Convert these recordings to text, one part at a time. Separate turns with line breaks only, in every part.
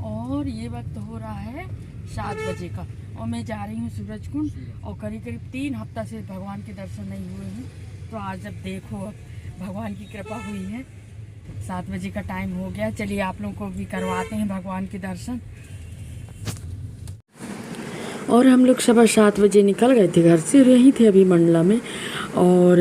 और ये वक्त हो रहा है 7 बजे का और मैं जा रही हूँ सूरज कुंड और करीब करीब 3 हफ्ता से भगवान के दर्शन नहीं हुए हैं। तो आज जब देखो अब भगवान की कृपा हुई है, 7 बजे का टाइम हो गया। चलिए आप लोगों को भी करवाते हैं भगवान के दर्शन। और हम लोग सुबह 7 बजे निकल गए थे घर से और यहीं थे अभी मंडला में। और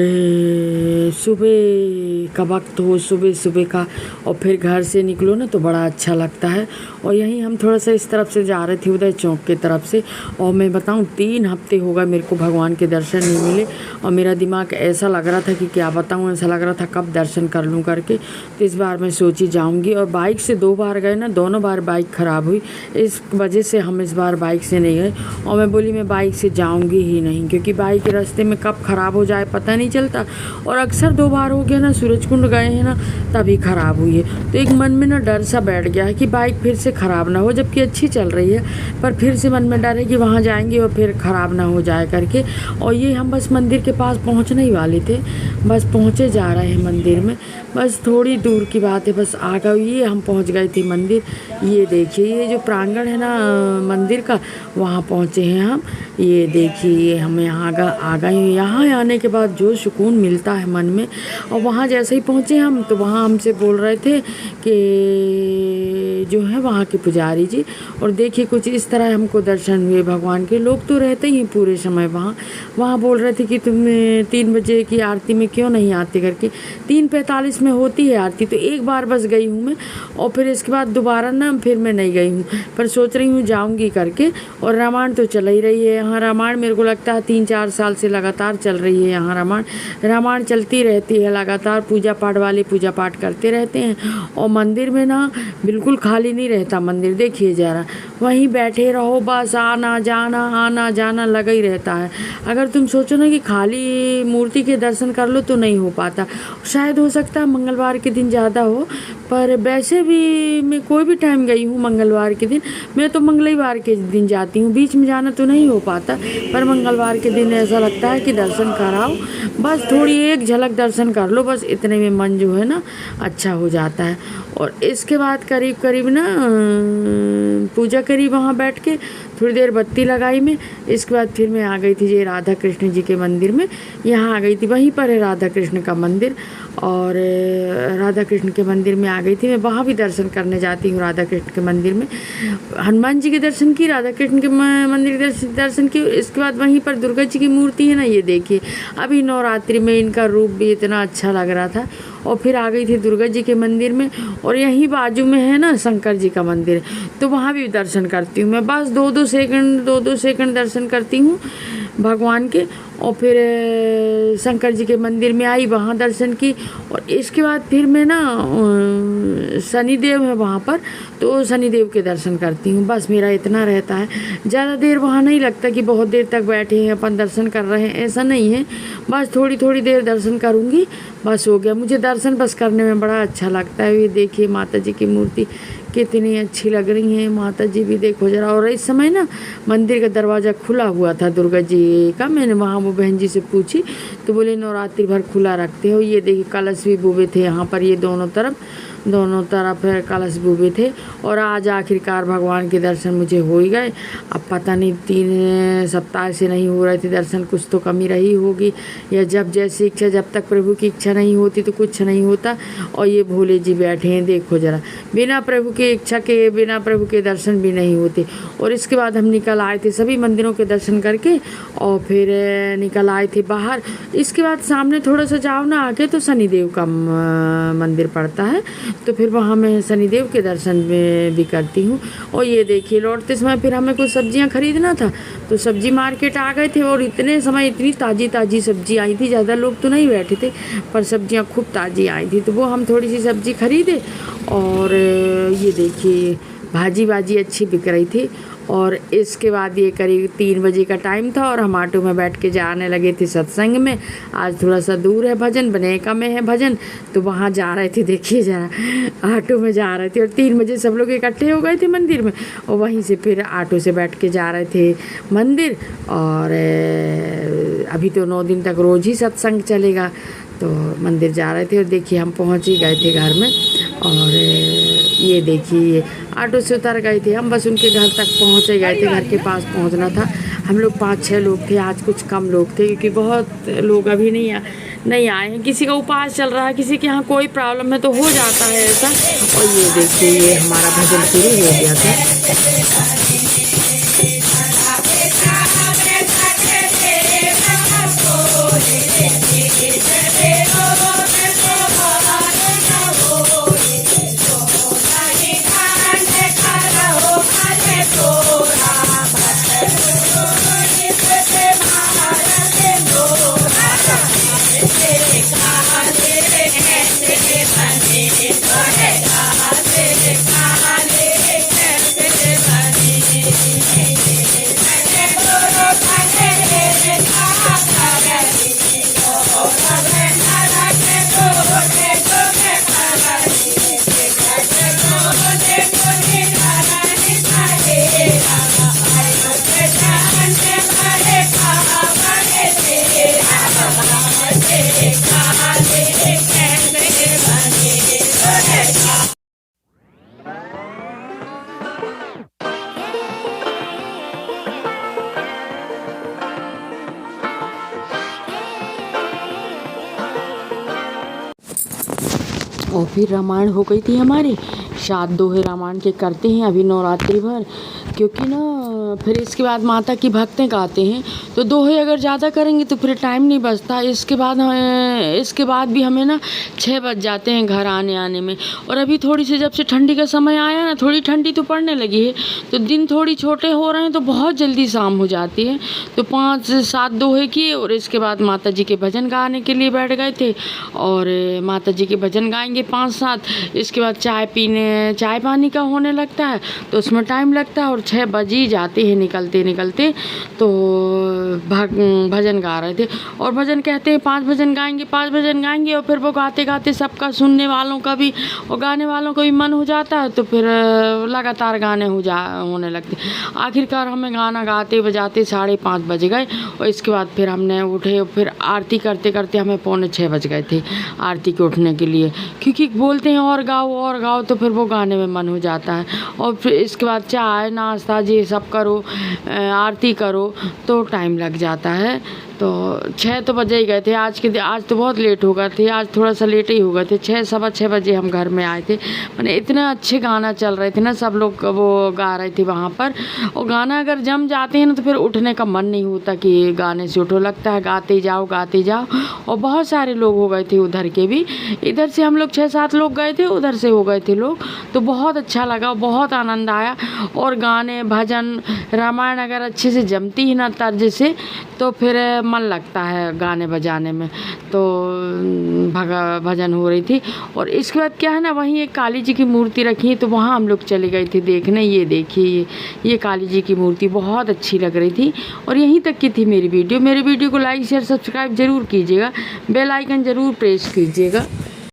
सुबह का वक्त हो, सुबह सुबह का, और फिर घर से निकलो ना तो बड़ा अच्छा लगता है। और यहीं हम थोड़ा सा इस तरफ से जा रहे थे, उदय चौक की तरफ से। और मैं बताऊं 3 हफ्ते हो गए मेरे को भगवान के दर्शन नहीं मिले और मेरा दिमाग ऐसा लग रहा था कि क्या बताऊं, ऐसा लग रहा था कब दर्शन कर लूं करके। तो इस बार मैं सोची जाऊंगी। और बाइक से 2 बार गए ना, दोनों बार बाइक ख़राब हुई, इस वजह से हम इस बार बाइक से नहीं गए। और मैं बोली मैं बाइक से जाऊंगी ही नहीं, क्योंकि बाइक के रास्ते में कब ख़राब हो जाए पता नहीं चलता। और अक्सर 2 बार हो गया ना, सूरज कुंड गए हैं ना तभी ख़राब हुई है। तो एक मन में ना डर सा बैठ गया है कि बाइक फिर से ख़राब ना हो, जबकि अच्छी चल रही है, पर फिर से मन में डर है कि वहाँ जाएंगे और फिर ख़राब ना हो जाए करके। और ये हम बस मंदिर के पास पहुँचने ही वाले थे, बस पहुँचे जा रहे हैं मंदिर में, बस थोड़ी दूर की बात है, बस आ गए। ये हम पहुँच गए थे मंदिर। ये देखिए ये जो प्रांगण है ना मंदिर का, वहाँ पहुँचे हैं हम। ये देखिए हम यहाँ आ गए। यहाँ आने के बाद जो सुकून मिलता है मन में। और वहाँ जैसे ही पहुँचे हम तो वहाँ हमसे बोल रहे थे कि जो है वहाँ के पुजारी जी, और देखिए कुछ इस तरह हमको दर्शन हुए भगवान के। लोग तो रहते ही पूरे समय वहाँ बोल रहे थे कि तुम 3 बजे की आरती में क्यों नहीं आते करके। 3:45 में होती है आरती, तो एक बार बस गई हूँ मैं, और फिर इसके बाद दोबारा ना फिर मैं नहीं गई हूँ, पर सोच रही हूँ जाऊँगी करके। और रामायण तो चल ही रही है यहाँ। रामायण मेरे को लगता है 3-4 साल से लगातार चल रही है यहाँ रामायण चलती रहती है लगातार। पूजा पाठ वाले पूजा पाठ करते रहते हैं। और मंदिर में ना बिल्कुल खाली नहीं रहता मंदिर, देखिए जरा, वहीं बैठे रहो, बस आना जाना लगा ही रहता है। अगर तुम सोचो ना कि खाली मूर्ति के दर्शन कर लो तो नहीं हो पाता। शायद हो सकता है मंगलवार के दिन ज़्यादा हो, पर वैसे भी मैं कोई भी टाइम गई हूँ मंगलवार के दिन। मैं तो मंगलवार के दिन जाती हूँ, बीच में जाना तो नहीं हो पाता, पर मंगलवार के दिन ऐसा लगता है कि दर्शन कराओ, बस थोड़ी एक झलक दर्शन कर लो, बस इतने में मन जो है ना अच्छा हो जाता है। और इसके बाद करीब ना पूजा करी वहाँ बैठ के, थोड़ी देर बत्ती लगाई मैं। इसके बाद फिर मैं आ गई थी ये राधा कृष्ण जी के मंदिर में। यहाँ आ गई थी, वहीं पर है राधा कृष्ण का मंदिर, और राधा कृष्ण के मंदिर में आ गई थी मैं। वहाँ भी दर्शन करने जाती हूँ राधा कृष्ण के मंदिर में। हनुमान जी के दर्शन की, राधा कृष्ण के मंदिर के दर्शन की। इसके बाद वहीं पर दुर्गा जी की मूर्ति है ना, ये देखिए, अभी नवरात्रि में इनका रूप भी इतना अच्छा लग रहा था। और फिर आ गई थी दुर्गा जी के मंदिर में। और यहीं बाजू में है ना शंकर जी का मंदिर, तो वहाँ भी दर्शन करती हूँ मैं। बस 2-2 सेकंड दर्शन करती हूँ भगवान के। और फिर शंकर जी के मंदिर में आई, वहाँ दर्शन की। और इसके बाद फिर मैं ना शनिदेव है वहाँ पर, तो शनिदेव के दर्शन करती हूँ। बस मेरा इतना रहता है, ज़्यादा देर वहाँ नहीं लगता कि बहुत देर तक बैठे हैं अपन दर्शन कर रहे हैं, ऐसा नहीं है। बस थोड़ी देर दर्शन करूँगी, बस हो गया। मुझे दर्शन बस करने में बड़ा अच्छा लगता है। ये देखिए माता जी की मूर्ति कितनी अच्छी लग रही है, माता जी भी देखो जरा। और इस समय ना मंदिर का दरवाज़ा खुला हुआ था दुर्गा जी का। मैंने वहाँ वो बहन जी से पूछी तो बोले नवरात्रि भर खुला रखते हो। ये देखिए कलश भी बुबे थे यहाँ पर, ये दोनों तरफ कलश बुबे थे। और आज आखिरकार भगवान के दर्शन मुझे हो ही गए। अब पता नहीं 3 सप्ताह से नहीं हो रहे थे दर्शन, कुछ तो कमी रही होगी, या जब जैसी इच्छा, जब तक प्रभु की इच्छा नहीं होती तो कुछ नहीं होता। और ये भोले जी बैठे हैं, देखो जरा, बिना प्रभु की इच्छा के, बिना प्रभु के दर्शन भी नहीं होते। और इसके बाद हम निकल आए थे सभी मंदिरों के दर्शन करके, और फिर निकल आए थे बाहर। इसके बाद सामने थोड़ा सा जाओ ना आगे तो शनिदेव का मंदिर पड़ता है, तो फिर वहाँ मैं शनिदेव के दर्शन भी करती हूँ। और ये देखिए लौटते समय फिर हमें कुछ सब्जियाँ खरीदना था, तो सब्जी मार्केट आ गए थे। और इतने समय इतनी ताज़ी सब्जी आई थी, ज़्यादा लोग तो नहीं बैठे थे, पर सब्जियाँ खूब ताज़ी आई थी, तो वो हम थोड़ी सी सब्जी खरीदे। और ये देखिए भाजी अच्छी बिक रही थी। और इसके बाद ये करीब 3 बजे का टाइम था और हम ऑटो में बैठ के जाने लगे थे सत्संग में। आज थोड़ा सा दूर है भजन, बनेका में है भजन, तो वहाँ जा रहे थे। देखिए जरा ऑटो में जा रहे थे और 3 बजे सब लोग इकट्ठे हो गए थे मंदिर में, और वहीं से फिर ऑटो से बैठ के जा रहे थे मंदिर। और अभी तो 9 दिन तक रोज़ ही सत्संग चलेगा, तो मंदिर जा रहे थे। और देखिए हम पहुँच ही गए थे घर में। और ये देखिए ये ऑटो से उतर गए थे हम, बस उनके घर तक पहुँच गए थे, घर के पास पहुँचना था। हम लोग 5-6 लोग थे, आज कुछ कम लोग थे क्योंकि बहुत लोग अभी नहीं आए हैं। किसी का उपवास चल रहा है, किसी के यहाँ कोई प्रॉब्लम है तो हो जाता है ऐसा। और ये देखिए ये हमारा भजन शुरू हो गया था। और फिर रामायण हो गई थी हमारी, 7 दोहे रामायण के करते हैं अभी नवरात्रि भर, क्योंकि ना फिर इसके बाद माता की भक्तें गाते हैं तो दोहे अगर ज़्यादा करेंगे तो फिर टाइम नहीं बचता। इसके बाद भी हमें ना 6 बज जाते हैं घर आने में। और अभी थोड़ी सी जब से ठंडी का समय आया ना, थोड़ी ठंडी तो पड़ने लगी है तो दिन थोड़ी छोटे हो रहे हैं तो बहुत जल्दी शाम हो जाती है। तो 5-7 दोहे किए और इसके बाद माता जी के भजन गाने के लिए बैठ गए थे और माता जी के भजन गाएंगे 5-7। इसके बाद चाय पानी का होने लगता है तो उसमें टाइम लगता है और 6 बज ही जाते हैं निकलते। तो भजन गा रहे थे और भजन कहते हैं 5 भजन गाएंगे और फिर वो गाते गाते सबका सुनने वालों का भी और गाने वालों का भी मन हो जाता है तो फिर लगातार गाने होने लगते। आखिरकार हमें गाना गाते बजाते 5:30 बज गए और इसके बाद फिर हमने उठे और फिर आरती करते करते हमें 5:45 बज गए थे आरती के उठने के लिए, क्योंकि बोलते हैं और गाओ तो फिर वो गाने में मन हो जाता है। और फिर इसके बाद चाय नाश्ता ये सब करो, आरती करो तो टाइम लग जाता है। तो 6 तो बजे ही गए थे। आज तो बहुत लेट हो गए थे, आज थोड़ा सा लेट ही हो गए थे। 6-6:15 बजे हम घर में आए थे। मैंने इतने अच्छे गाना चल रहे थे ना, सब लोग वो गा रहे थे वहाँ पर। और गाना अगर जम जाते हैं ना तो फिर उठने का मन नहीं होता कि गाने से उठो, लगता है गाते जाओ। और बहुत सारे लोग हो गए थे उधर के भी, इधर से हम लोग 6-7 लोग गए थे, उधर से हो गए थे लोग। तो बहुत अच्छा लगा, बहुत आनंद आया। और गाने भजन रामायण अगर अच्छे से जमती है ना तर्ज से तो फिर मन लगता है गाने बजाने में। तो भजन हो रही थी और इसके बाद क्या है ना, वहीं एक काली जी की मूर्ति रखी है तो वहाँ हम लोग चले गए थे देखने। ये देखिए ये काली जी की मूर्ति बहुत अच्छी लग रही थी। और यहीं तक की थी मेरी वीडियो को लाइक शेयर सब्सक्राइब ज़रूर कीजिएगा, बेल आइकन ज़रूर प्रेस कीजिएगा।